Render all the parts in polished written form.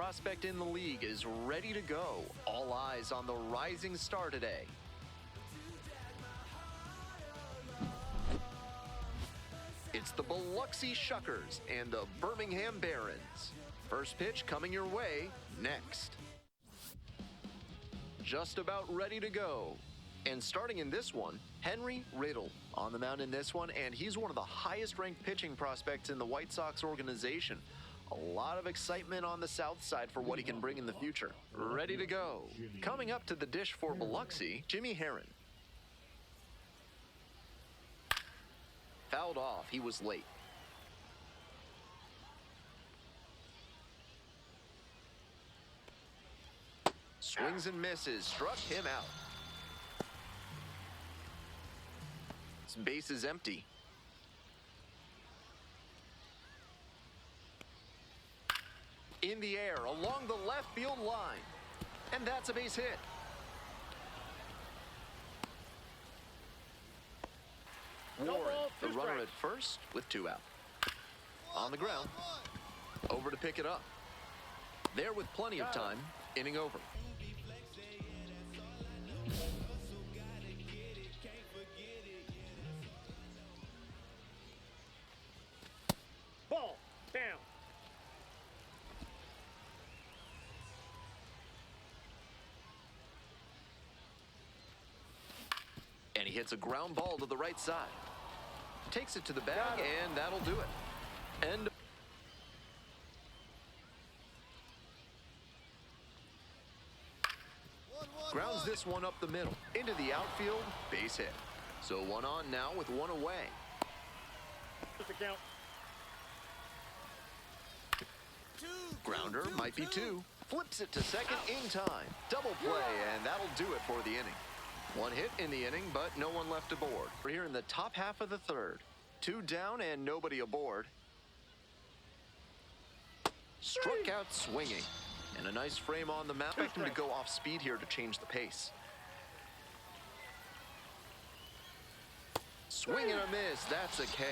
prospect in the league is ready to go. All eyes on the rising star today. It's the Biloxi Shuckers and the Birmingham Barons. First pitch coming your way next. Just about ready to go. And starting in this one, Henry Riddle on the mound in this one, and he's one of the highest ranked pitching prospects in the White Sox organization. A lot of excitement on the south side for what he can bring in the future. Ready to go. Coming up to the dish for Biloxi, Jimmy Herron. Fouled off, he was late. Swings and misses, struck him out. His base is empty. In the air, along the left field line. And that's a base hit. Warren, the runner at first with 2 out. On the ground. Over to pick it up. There with plenty of time. Inning over. Ball down. And he hits a ground ball to the right side. Takes it to the bag, and that'll do it. End. Grounds this one up the middle. Into the outfield, base hit. So 1 on now with 1 away. Grounder might be 2. Flips it to second in time. Double play, and that'll do it for the inning. 1 hit in the inning, but no one left aboard. We're here in the top half of the third. 2 down and nobody aboard. Struck out swinging. And a nice frame on the mound. Expect him to go off speed here to change the pace. Swing and a miss. That's a K.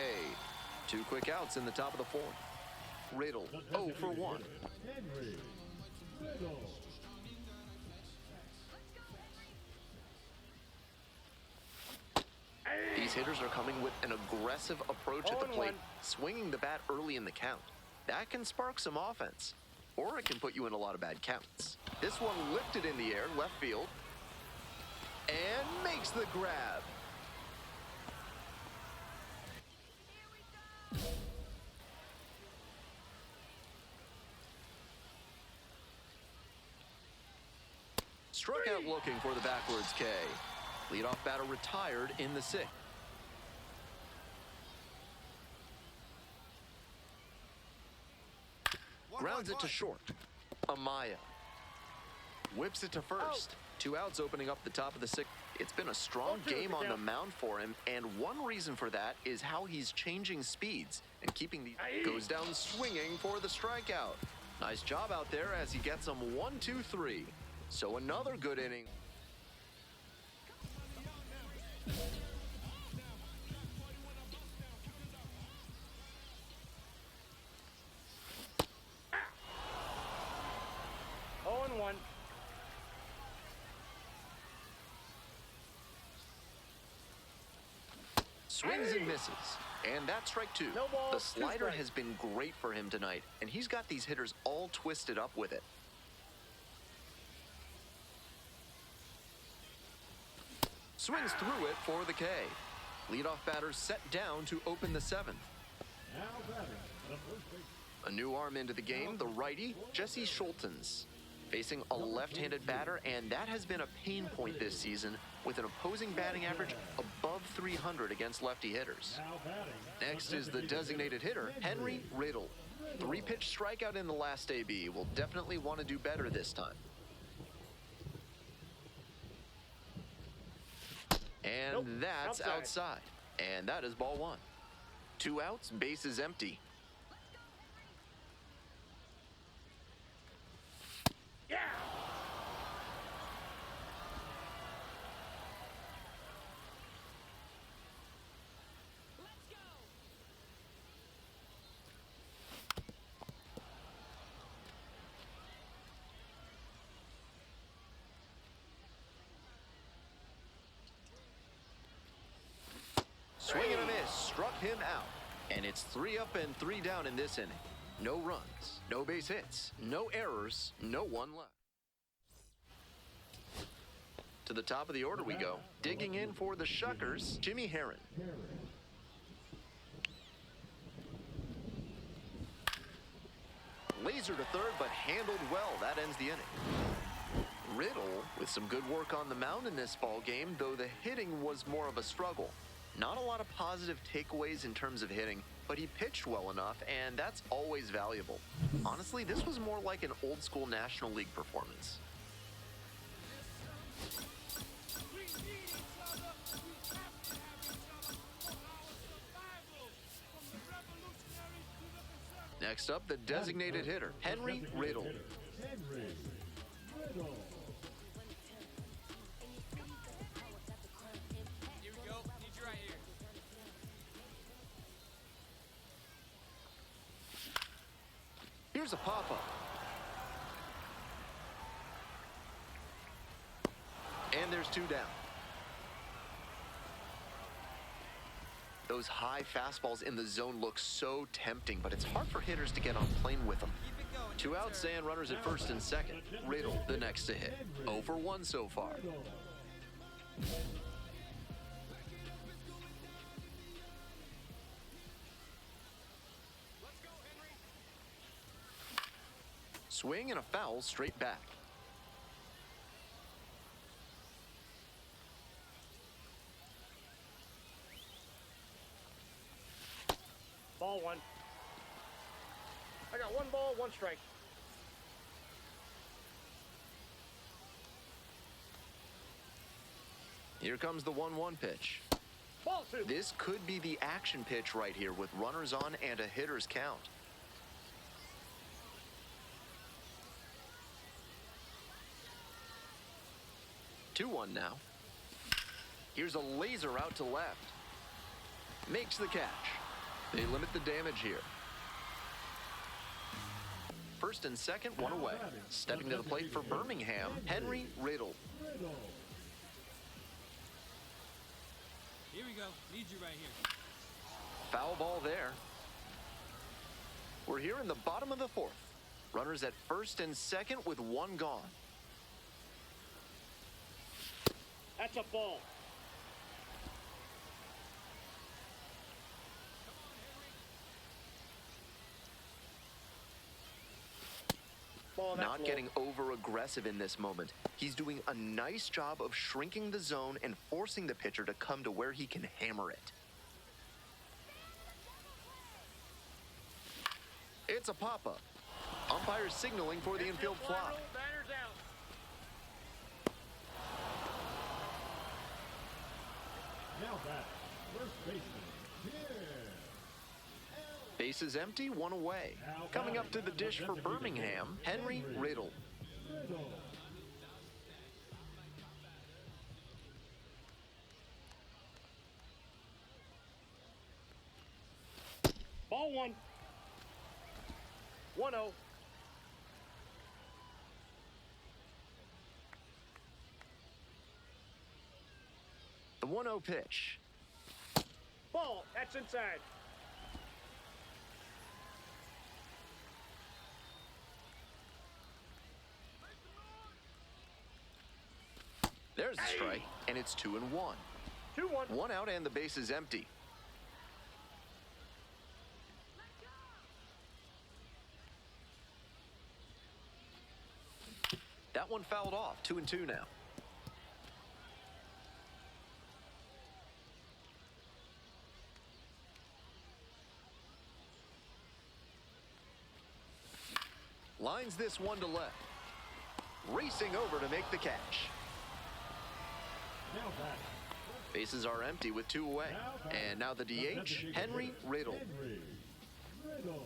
2 quick outs in the top of the 4th. Riddle, 0 for 1. These hitters are coming with an aggressive approach at the plate, swinging the bat early in the count. That can spark some offense, or it can put you in a lot of bad counts. This one lifted in the air, left field, and makes the grab. Struck out looking for the backwards K. Leadoff batter retired in the 6th. Grounds it to short. Amaya whips it to first. 2 outs opening up the top of the 6th. It's been a strong game on the mound for him, and one reason for that is how he's changing speeds and keeping the goes down swinging for the strikeout. Nice job out there as he gets him 1-2-3. So another good inning. Swings and misses. And that's strike 2. No ball, the slider has been great for him tonight, and he's got these hitters all twisted up with it. Swings through it for the K. Leadoff batter set down to open the 7th. A new arm into the game, the righty, Jesse Schultens. Facing a left-handed batter, and that has been a pain point this season with an opposing batting average above 300 against lefty hitters. Next is the designated hitter, Henry Riddle. 3-pitch strikeout in the last AB. Will definitely want to do better this time. And that's outside. And that is ball 1. 2 outs, base is empty. Yeah! him out. And it's 3 up and 3 down in this inning. No runs, no base hits, no errors, no one left. To the top of the order we go. Digging in for the Shuckers, Jimmy Herron. Laser to third, but handled well. That ends the inning. Riddle with some good work on the mound in this ball game, though the hitting was more of a struggle. Not a lot of positive takeaways in terms of hitting, but he pitched well enough, and that's always valuable. Honestly, this was more like an old-school National League performance. Next up, the designated hitter, Henry Riddle. Here we go. Need you right here. Here's a pop-up. And there's 2 down. Those high fastballs in the zone look so tempting, but it's hard for hitters to get on plane with them. Keep it going. 2 outs and runners at first and second. Riddle, the next to hit. 0 for 1 so far. Swing and a foul straight back. Ball 1. I got 1 ball, 1 strike. Here comes the 1-1 pitch. Ball 2. This could be the action pitch right here with runners on and a hitter's count. Two 1 now. Here's a laser out to left. Makes the catch. They limit the damage here. First and second, 1 away. Stepping to the plate for Birmingham, Henry Riddle. Here we go. Need you right here. Foul ball there. We're here in the bottom of the 4th. Runners at first and second with 1 gone. That's a ball. Ball, that's Not low. getting over aggressive in this moment. He's doing a nice job of shrinking the zone and forcing the pitcher to come to where he can hammer it. It's a pop-up. Umpire signaling for the infield Fly fly. roll, batter's out. Now back, first baseman, Pierre. Bases empty, 1 away. Coming up to the dish for Birmingham, Henry Riddle. Riddle. Ball 1. 1-0. The 1-0 pitch. Ball, that's inside. There's the strike, and it's 2-1. 2-1. 1 out and the base is empty. That one fouled off, 2-2 now. Lines this one to left. Racing over to make the catch. Now back, Bases are empty with 2 away. And now the DH, Henry Riddle. Henry Riddle.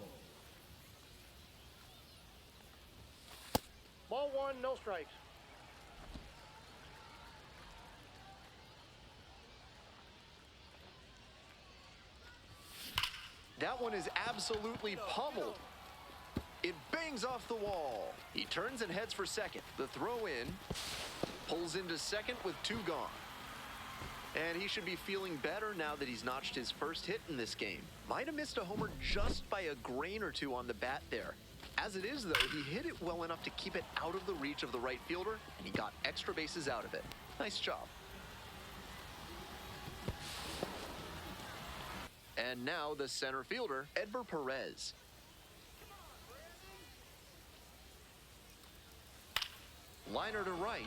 Ball 1, no strikes. That one is absolutely pummeled. It bangs off the wall. He turns and heads for second. The throw in. Pulls into second with 2 gone. And he should be feeling better now that he's notched his first hit in this game. Might have missed a homer just by a grain or two on the bat there. As it is, though, he hit it well enough to keep it out of the reach of the right fielder, and he got extra bases out of it. Nice job. And now the center fielder, Edver Perez. Liner to right.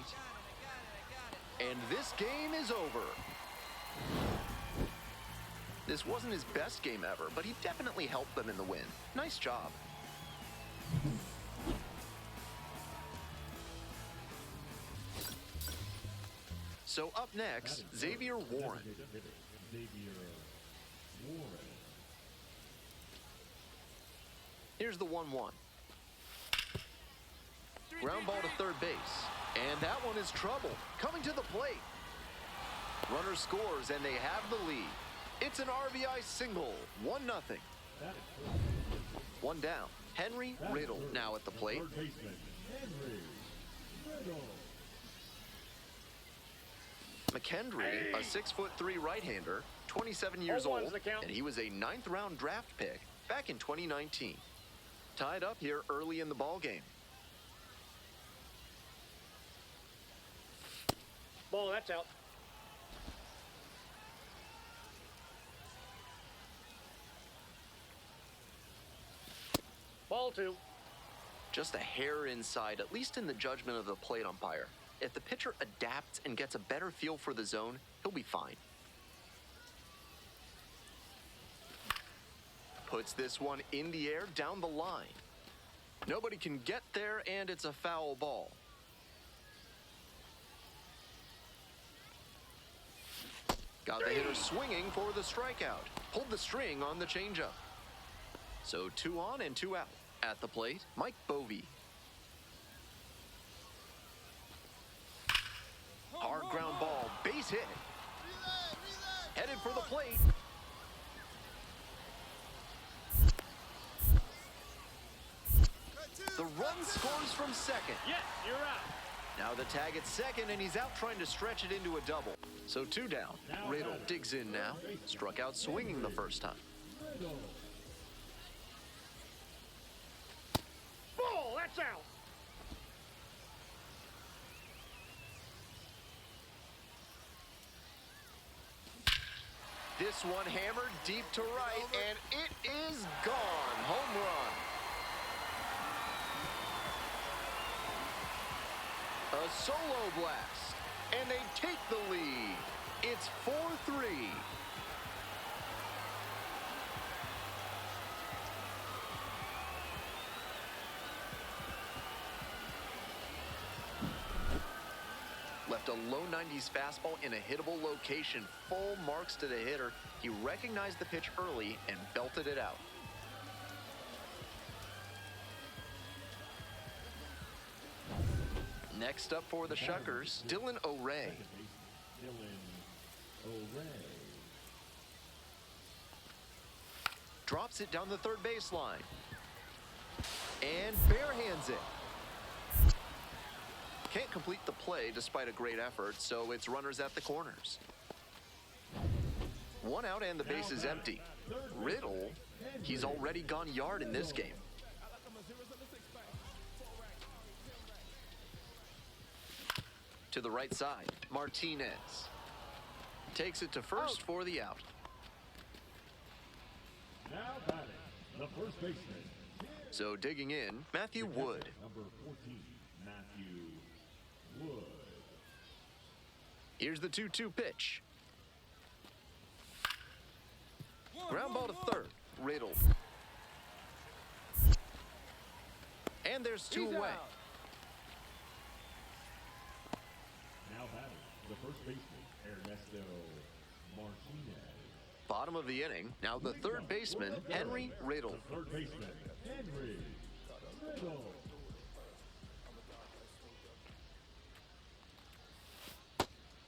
And this game is over. This wasn't his best game ever, but he definitely helped them in the win. Nice job. So up next, Xavier Warren. Xavier Warren. Here's the 1-1. Ground ball to third base. And that one is trouble. Coming to the plate. Runner scores, and they have the lead. It's an RBI single. 1-0. That is One down. Henry Riddle now at the plate. third baseman, Henry Riddle. McKendry, a 6'3" right-hander, 27 years 0-1's old, the count. and he was a 9th-round draft pick back in 2019. Tied up here early in the ball game. Ball, that's out. Ball 2. Just a hair inside, at least in the judgment of the plate umpire. If the pitcher adapts and gets a better feel for the zone, he'll be fine. Puts this one in the air down the line. Nobody can get there, and it's a foul ball. Got the hitter swinging for the strikeout. Pulled the string on the changeup. So 2 on and 2 out. At the plate, Mike Bovee. Hard ground ball, base hit. Headed for the plate. The run scores from second. Yes, you're out. Now the tag at second, and he's out trying to stretch it into a double. So 2 down. Riddle digs in now. Struck out swinging the first time. Riddle. Ball, that's out. This one hammered deep to right, and it is gone. Home run. A solo blast, and they take the lead. It's 4-3. Left a low 90s fastball in a hittable location. Full marks to the hitter. He recognized the pitch early and belted it out. Next up for the Shuckers, Dylan O'Ray. Dylan O'Ray. Drops it down the third baseline. And barehands it. Can't complete the play despite a great effort, so it's runners at the corners. 1 out and the base is empty. Riddle, he's already gone yard in this game. To the right side, Martinez. Takes it to first for the out. Now batting, the first baseman. So digging in, Matthew Wood. Number 14, Matthew Wood. Here's the 2-2 pitch. Ground ball to third. Riddle. And there's 2 away. Now batting, the first baseman, Ernesto Martinez. Bottom of the inning. Now the third baseman, Henry Riddle. The third baseman, Henry Riddle.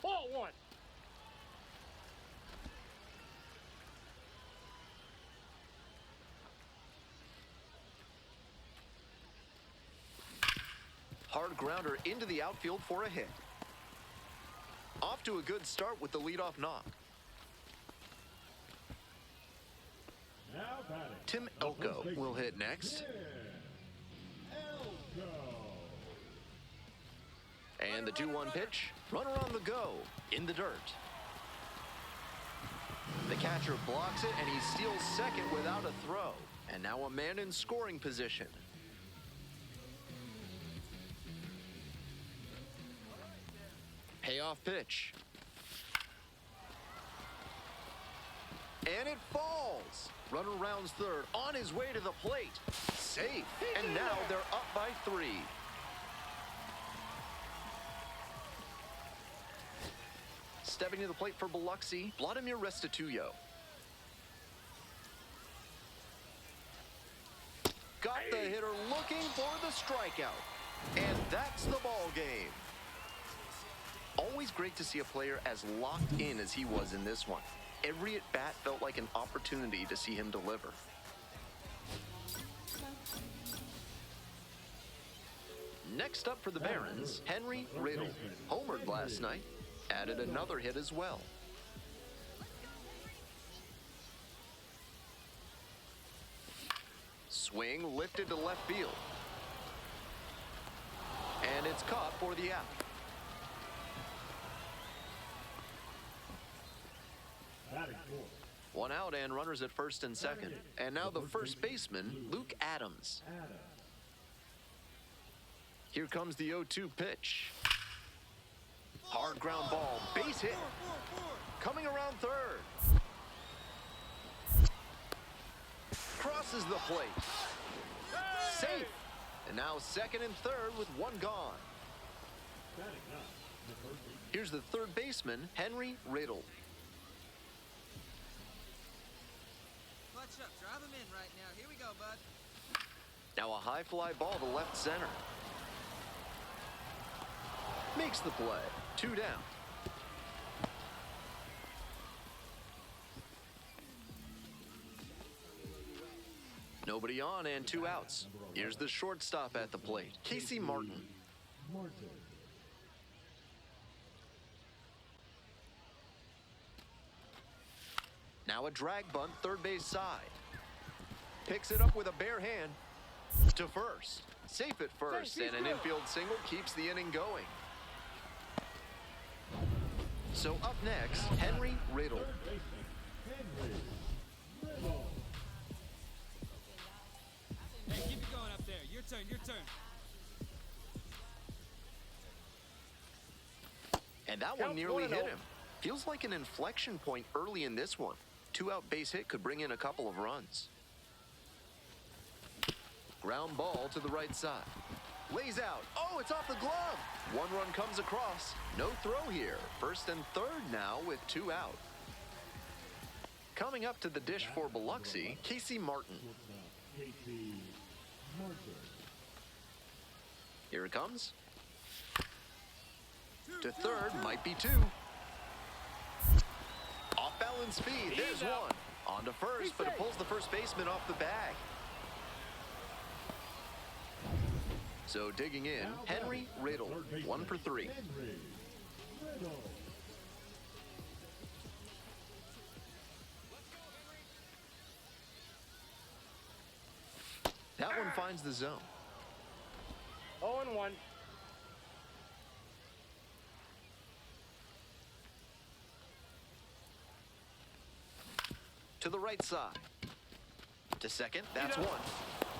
Ball 1. Hard grounder into the outfield for a hit. Off to a good start with the leadoff knock. Now batting. Tim the first Elko baseman, will hit next. Tim Elko. And the 2-1 pitch. Runner on the go. In the dirt. The catcher blocks it, and he steals second without a throw. And now a man in scoring position. Payoff pitch. And it falls. Runner rounds third, on his way to the plate. Safe. And now they're up by 3. Stepping to the plate for Biloxi, Vladimir Restituyo. Got the hitter looking for the strikeout. And that's the ball game. Always great to see a player as locked in as he was in this one. Every at-bat felt like an opportunity to see him deliver. Next up for the Barons, Henry Riddle. Homered last night. Added another hit as well. Swing lifted to left field. And it's caught for the out. Batting fourth. 1 out and runners at first and second. And now the first baseman, Luke Adams. Adams. Here comes the 0-2 pitch. Hard ground ball, base hit. Coming around third. Crosses the plate. Safe. And now second and third with 1 gone. Batting ninth. The first baseman. Here's the third baseman, Henry Riddle. Clutch up. Drive him in right now. Here we go, bud. Now a high fly ball to left center. Makes the play. 2 down. Nobody on and 2 outs. Here's the shortstop at the plate, Casey Martin. Martin. Now a drag bunt, third base side. Picks it up with a bare hand to first. Safe at first, and an infield single keeps the inning going. So up next, Henry Riddle. Third baseman. Henry Riddle. Hey, keep it going up there. Your turn, your turn. And that one Count nearly 1-0. hit him. Feels like an inflection point early in this one. 2-out base hit could bring in a couple of runs. Ground ball to the right side. Lays out. Oh, it's off the glove. 1 run comes across. No throw here. First and third now with 2 out. Coming up to the dish for Biloxi, Casey Martin. Shortstop. Casey Martin. Here it comes. To third, might be 2. Off balance speed, there's 1. On to first, but it pulls the first baseman off the bag. So digging in, Now Henry batting. Riddle, Third baseman. 1 for 3. Henry Riddle. That one finds the zone. 0-1. To the right side. To second, that's 1.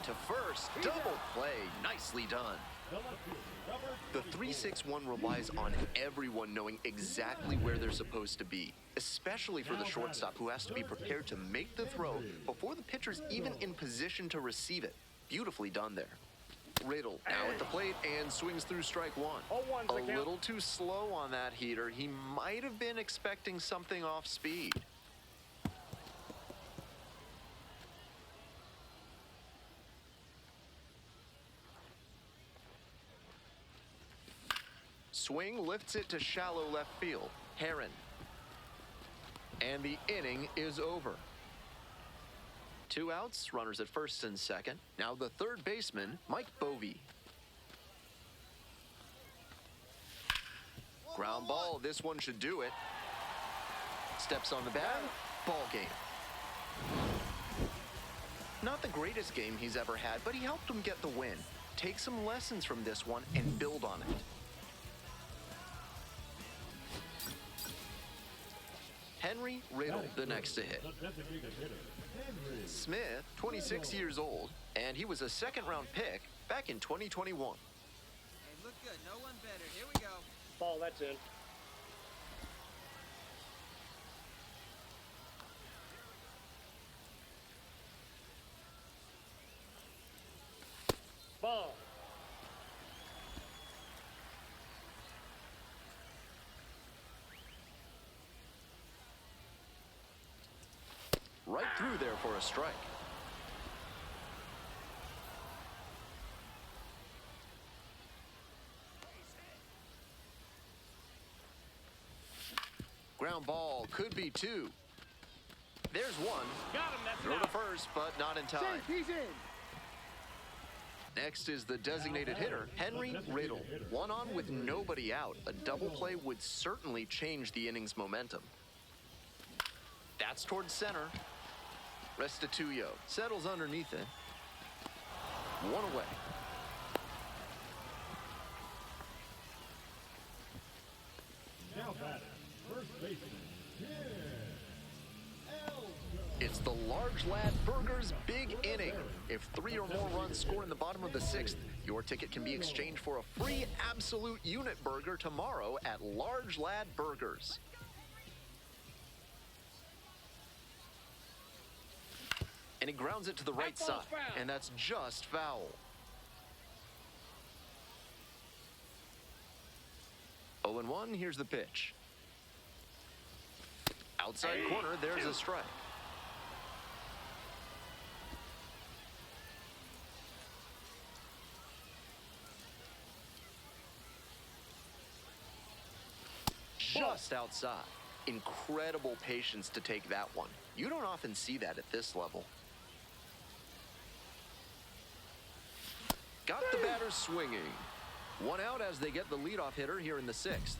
To first, double play, nicely done. The left fielder, number The 3-6-1 relies on everyone knowing exactly where they're supposed to be, especially for the shortstop who has to be prepared to make the throw before the pitcher's even in position to receive it. Beautifully done there. Riddle now at the plate and swings through strike 1. 0-1's the A count. little too slow on that heater. He might have been expecting something off speed. Swing lifts it to shallow left field. Heron. And the inning is over. 2 outs, runners at first and second. Now the third baseman, Mike Bovee. Ground ball, this one should do it. Steps on the bat, ball game. Not the greatest game he's ever had, but he helped him get the win. Take some lessons from this one and build on it. Henry Riddle, the next to hit. The designated hitter, Henry. Smith, 26 years old, and he was a second-round pick back in 2021. Hey, look good. No one better. Here we go. Ball, that's in. Ball. Right through there for a strike. Ground ball, could be two. There's one. Got him, that's Throw an to out. first, but not in time. He's in. Next is the designated hitter, Henry Riddle. One on with nobody out. A double play would certainly change the inning's momentum. That's towards center. Restituyo settles underneath it. One away. Now batting, first baseman, Tim Elko. It's the Large Lad Burgers big inning. If 3 or more runs score in the bottom of the 6th, your ticket can be exchanged for a free absolute unit burger tomorrow at Large Lad Burgers. And he grounds it to the right That side, ball's foul. and that's just foul. 0-1, here's the pitch. Outside corner, there's a strike. Just outside. Incredible patience to take that one. You don't often see that at this level. Got the batter swinging. One out as they get the leadoff hitter here in the 6th.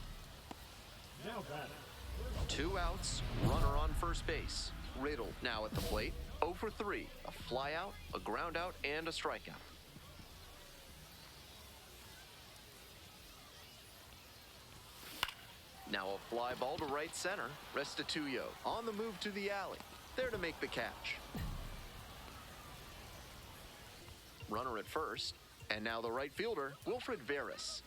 Now batting, 2 outs, runner on first base. Riddle now at the plate. 0 for 3. A fly out, a ground out, and a strikeout. Now a fly ball to right center. Restituyo on the move to the alley. There to make the catch. Runner at first. And now the right fielder, Wilfred Veras.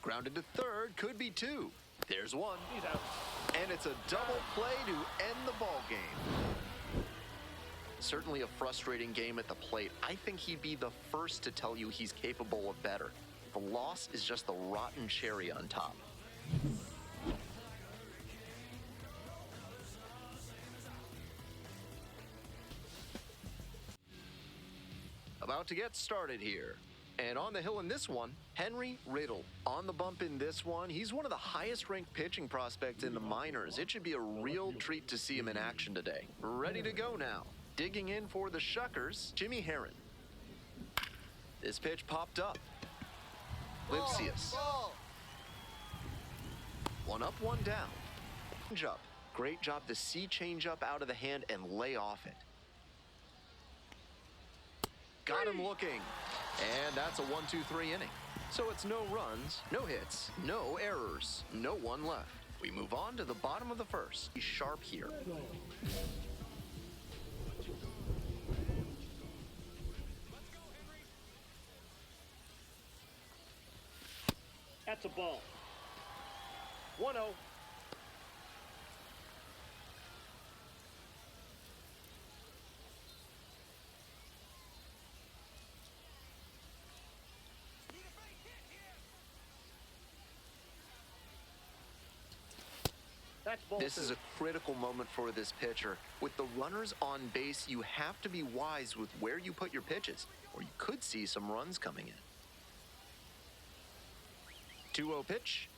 Grounded to third, could be 2. There's 1. He's out. And it's a double play to end the ball game. Certainly a frustrating game at the plate. I think he'd be the first to tell you he's capable of better. The loss is just the rotten cherry on top. About to get started here. And on the hill in this one, Henry Riddle. On the bump in this one, he's one of the highest ranked pitching prospects in the minors. It should be a real treat to see him in action today. Ready to go now. Digging in for the Shuckers, Jimmy Herron. This pitch popped up. Lipsius. One up, one down. Change up. Great job to see change up out of the hand and lay off it. Got him looking. And that's a 1-2-3 inning. So it's no runs, no hits, no errors, no one left. We move on to the bottom of the 1st. He's sharp here. That's a ball. 1-0. That's ball This 2. is a critical moment for this pitcher. With the runners on base, you have to be wise with where you put your pitches, or you could see some runs coming in. 2-0 pitch.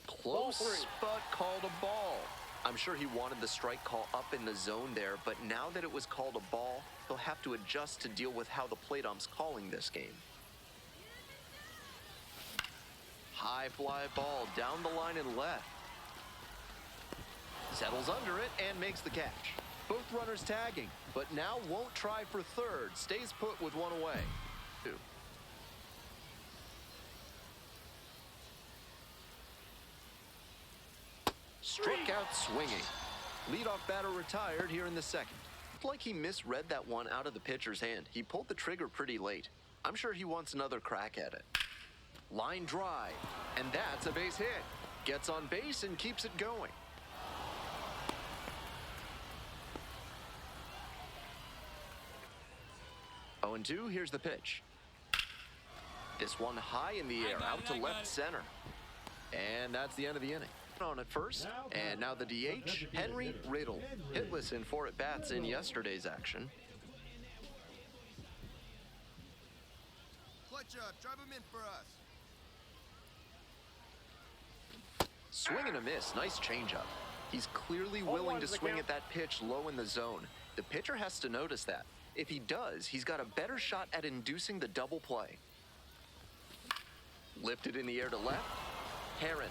Close, Ball 3. but called a ball. I'm sure he wanted the strike call up in the zone there, but now that it was called a ball, he'll have to adjust to deal with how the plate ump's calling this game. High fly ball down the line and left. Settles under it and makes the catch. Both runners tagging, but now won't try for third. Stays put with one away. 2. Struck out swinging. Leadoff batter retired here in the second. Looked like he misread that one out of the pitcher's hand. He pulled the trigger pretty late. I'm sure he wants another crack at it. Line drive, and that's a base hit. Gets on base and keeps it going. Oh, and 2, here's the pitch. This one high in the air, out to left center. And that's the end of the inning. On at first, and now the DH, Henry Riddle. Hitless in 4 at-bats in yesterday's action. Clutch up, drive him in for us. Swing and a miss, nice changeup. He's clearly willing to swing at that pitch low in the zone. The pitcher has to notice that. If he does, he's got a better shot at inducing the double play. Lifted in the air to left, Heron.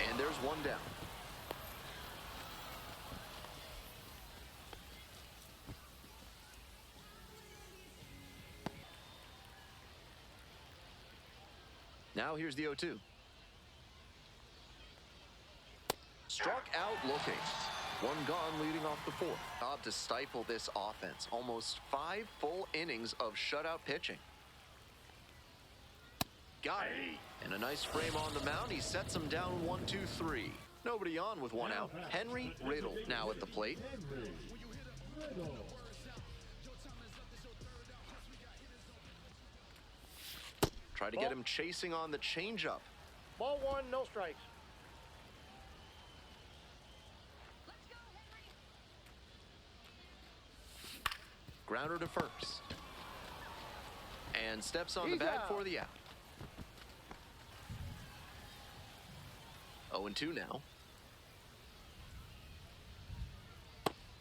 And there's one down. Now here's the 0-2. Struck out looking. One gone leading off the 4th. Job to stifle this offense. Almost 5 full innings of shutout pitching. Got it. And a nice frame on the mound. He sets him down 1-2-3. Nobody on with one out. Henry Riddle now at the plate. Henry Riddle. Try to get him chasing on the changeup. Ball 1, no strikes. Grounder to first. And steps on the bag for the out. 0-2 now.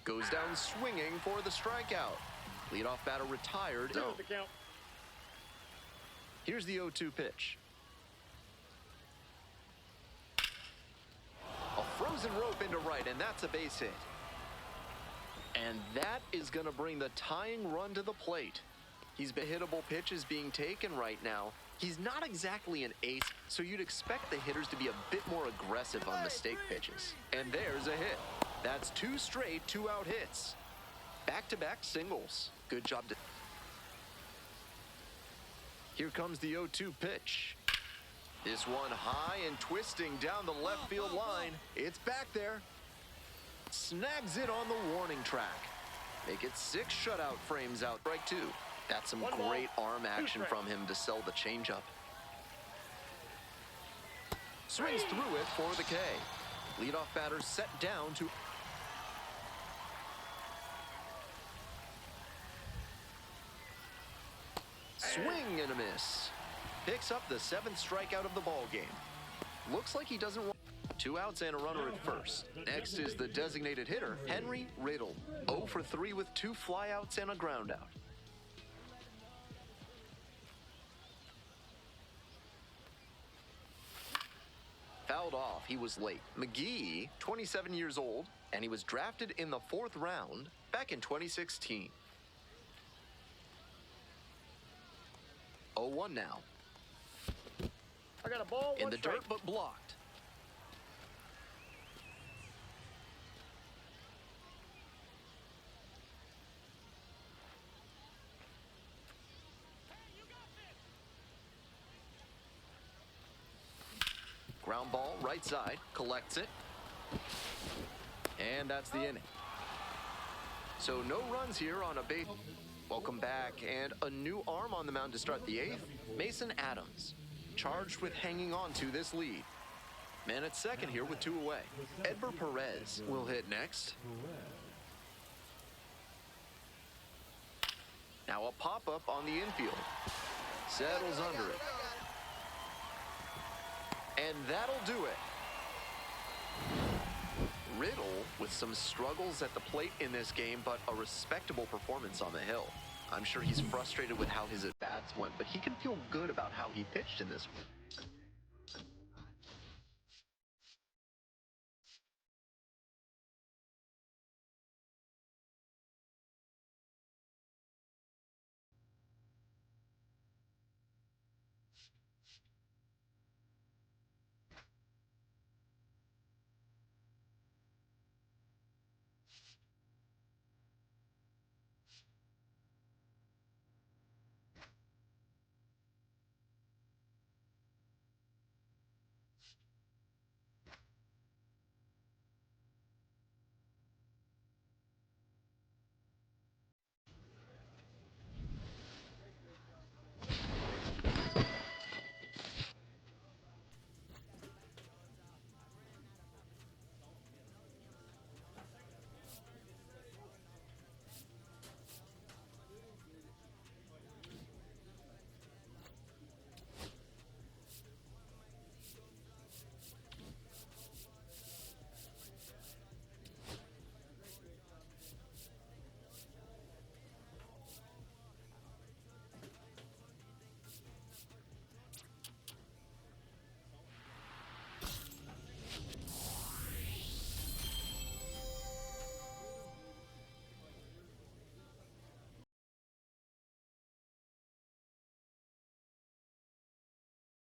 Goes down swinging for the strikeout. Leadoff batter retired. Here's the count. Here's the 0-2 pitch. A frozen rope into right, and that's a base hit. And that is going to bring the tying run to the plate. He's been hittable pitches being taken right now. He's not exactly an ace, so you'd expect the hitters to be a bit more aggressive on mistake pitches. And there's a hit. That's 2 straight 2-out hits. Back-to-back singles. Good job. Here comes the 0-2 pitch. This one high and twisting down the left field line. It's back there. Snags it on the warning track. Make it 6 shutout frames out. Strike 2. That's some great arm action from him to sell the changeup. Swings through it for the K. Leadoff batter set down to... Swing and a miss. Picks up the 7th strikeout of the ball game. Looks like he doesn't want... 2 outs and a runner at first. Next is the designated hitter, Henry Riddle. 0 for 3 with 2 flyouts and a groundout. Fouled off, he was late. McGee, 27 years old, and he was drafted in the 4th round back in 2016. 0-1 now. I got a ball, In 1 the strike. dirt, but blocked. Ground ball, right side, collects it. And that's the inning. So no runs here on a base. Welcome back, and a new arm on the mound to start the 8th, Mason Adams. Charged with hanging on to this lead. Man at second here with 2 away. Edber Perez will hit next. Now a pop-up on the infield. Settles under it. And that'll do it. Riddle with some struggles at the plate in this game, but a respectable performance on the hill. I'm sure he's frustrated with how his at-bats went, but he can feel good about how he pitched in this one.